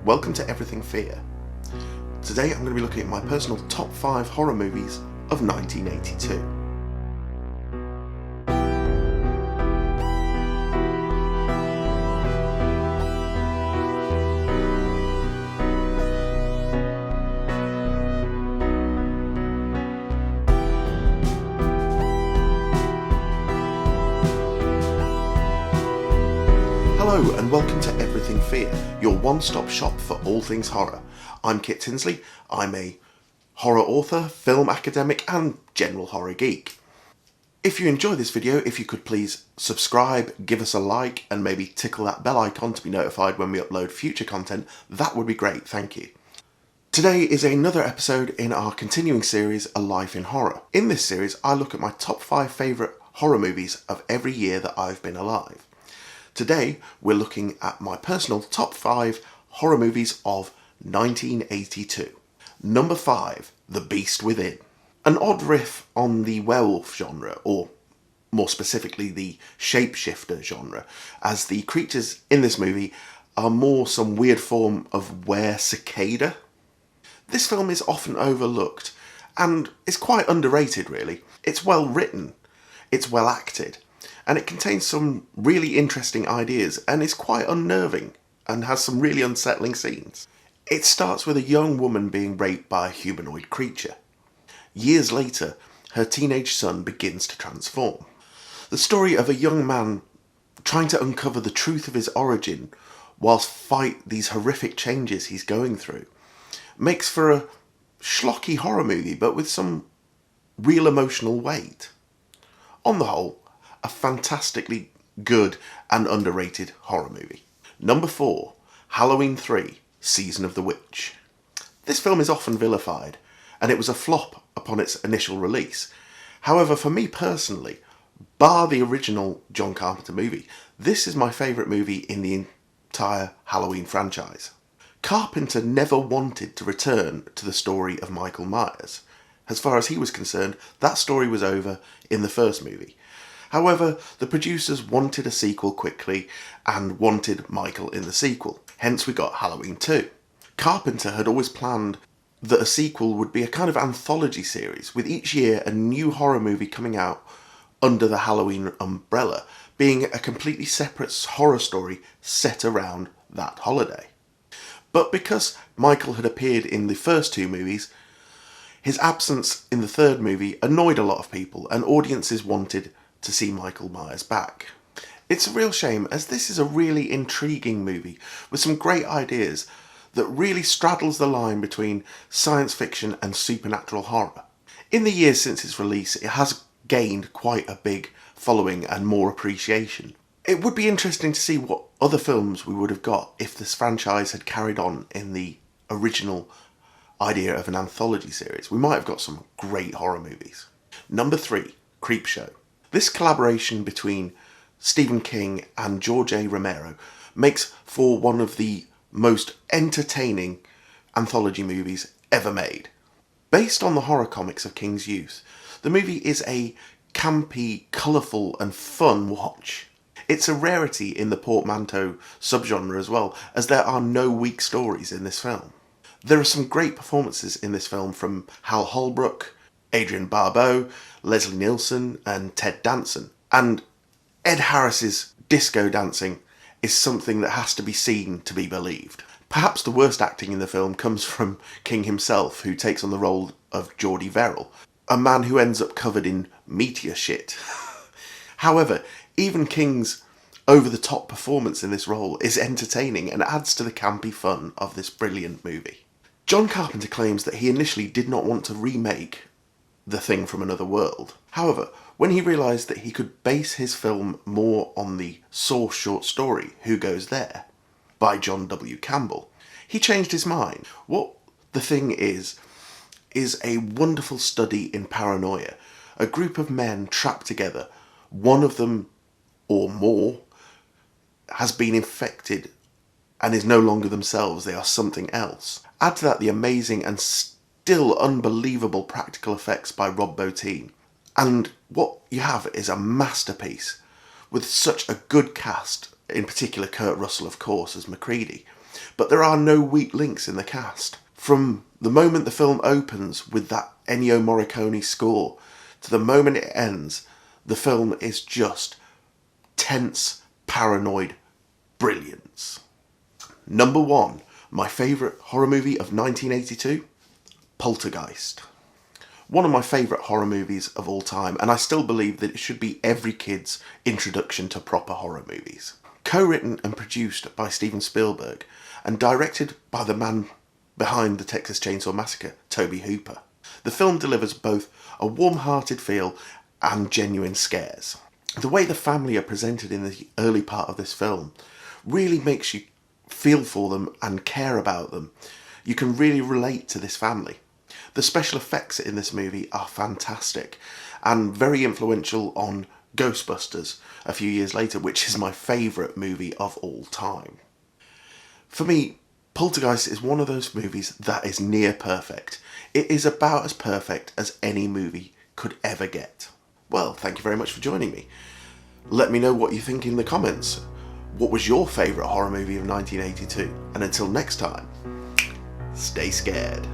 welcome to Everything Fear. Today I'm going to be looking at my personal top 5 horror movies of 1982. Hello and welcome to Everything Fear, your one-stop shop for all things horror. I'm Kit Tinsley. I'm a horror author, film academic and general horror geek. If you enjoy this video, if you could please subscribe, give us a like and maybe tickle that bell icon to be notified when we upload future content, that would be great, thank you. Today is another episode in our continuing series, A Life in Horror. In this series, I look at my top 5 favourite horror movies of every year that I've been alive. Today, we're looking at my personal top 5 horror movies of 1982. Number 5, The Beast Within. An odd riff on the werewolf genre, or more specifically the shapeshifter genre, as the creatures in this movie are more some weird form of were-cicada. This film is often overlooked and is quite underrated really. It's well written, it's well acted, and it contains some really interesting ideas and is quite unnerving and has some really unsettling scenes. It starts with a young woman being raped by a humanoid creature. Years later, her teenage son begins to transform. The story of a young man trying to uncover the truth of his origin whilst fight these horrific changes he's going through makes for a schlocky horror movie but with some real emotional weight. On the whole, a fantastically good and underrated horror movie. Number 4, Halloween 3, Season of the Witch. This film is often vilified, and it was a flop upon its initial release. However, for me personally, bar the original John Carpenter movie, this is my favourite movie in the entire Halloween franchise. Carpenter never wanted to return to the story of Michael Myers. As far as he was concerned, that story was over in the first movie. However, the producers wanted a sequel quickly and wanted Michael in the sequel. Hence we got Halloween 2. Carpenter had always planned that a sequel would be a kind of anthology series, with each year a new horror movie coming out under the Halloween umbrella, being a completely separate horror story set around that holiday. But because Michael had appeared in the first 2 movies, his absence in the third movie annoyed a lot of people, and audiences wanted to see Michael Myers back. It's a real shame, as this is a really intriguing movie with some great ideas that really straddles the line between science fiction and supernatural horror. In the years since its release, it has gained quite a big following and more appreciation. It would be interesting to see what other films we would have got if this franchise had carried on in the original idea of an anthology series. We might have got some great horror movies. Number 3, Creepshow. This collaboration between Stephen King and George A. Romero makes for one of the most entertaining anthology movies ever made. Based on the horror comics of King's youth, the movie is a campy, colourful and fun watch. It's a rarity in the portmanteau subgenre as well, as there are no weak stories in this film. There are some great performances in this film from Hal Holbrook, Adrienne Barbeau, Leslie Nielsen and Ted Danson. And Ed Harris's disco dancing is something that has to be seen to be believed. Perhaps the worst acting in the film comes from King himself, who takes on the role of Geordie Verrill, a man who ends up covered in meteor shit. However, even King's over-the-top performance in this role is entertaining and adds to the campy fun of this brilliant movie. John Carpenter claims that he initially did not want to remake The Thing from Another World. However, when he realised that he could base his film more on the Saw short story, Who Goes There, by John W. Campbell, he changed his mind. What The Thing is a wonderful study in paranoia. A group of men trapped together, one of them or more has been infected and is no longer themselves, they are something else. Add to that the amazing and still unbelievable practical effects by Rob Bottin, and what you have is a masterpiece with such a good cast, in particular Kurt Russell of course as Macready, but there are no weak links in the cast. From the moment the film opens with that Ennio Morricone score to the moment it ends, the film is just tense, paranoid brilliance. Number 1, my favourite horror movie of 1982, Poltergeist. One of my favourite horror movies of all time, and I still believe that it should be every kid's introduction to proper horror movies. Co-written and produced by Steven Spielberg and directed by the man behind the Texas Chainsaw Massacre, Tobe Hooper. The film delivers both a warm-hearted feel and genuine scares. The way the family are presented in the early part of this film really makes you feel for them and care about them. You can really relate to this family. The special effects in this movie are fantastic and very influential on Ghostbusters a few years later, which is my favourite movie of all time. For me, Poltergeist is one of those movies that is near perfect. It is about as perfect as any movie could ever get. Well, thank you very much for joining me. Let me know what you think in the comments. What was your favourite horror movie of 1982? And until next time, stay scared.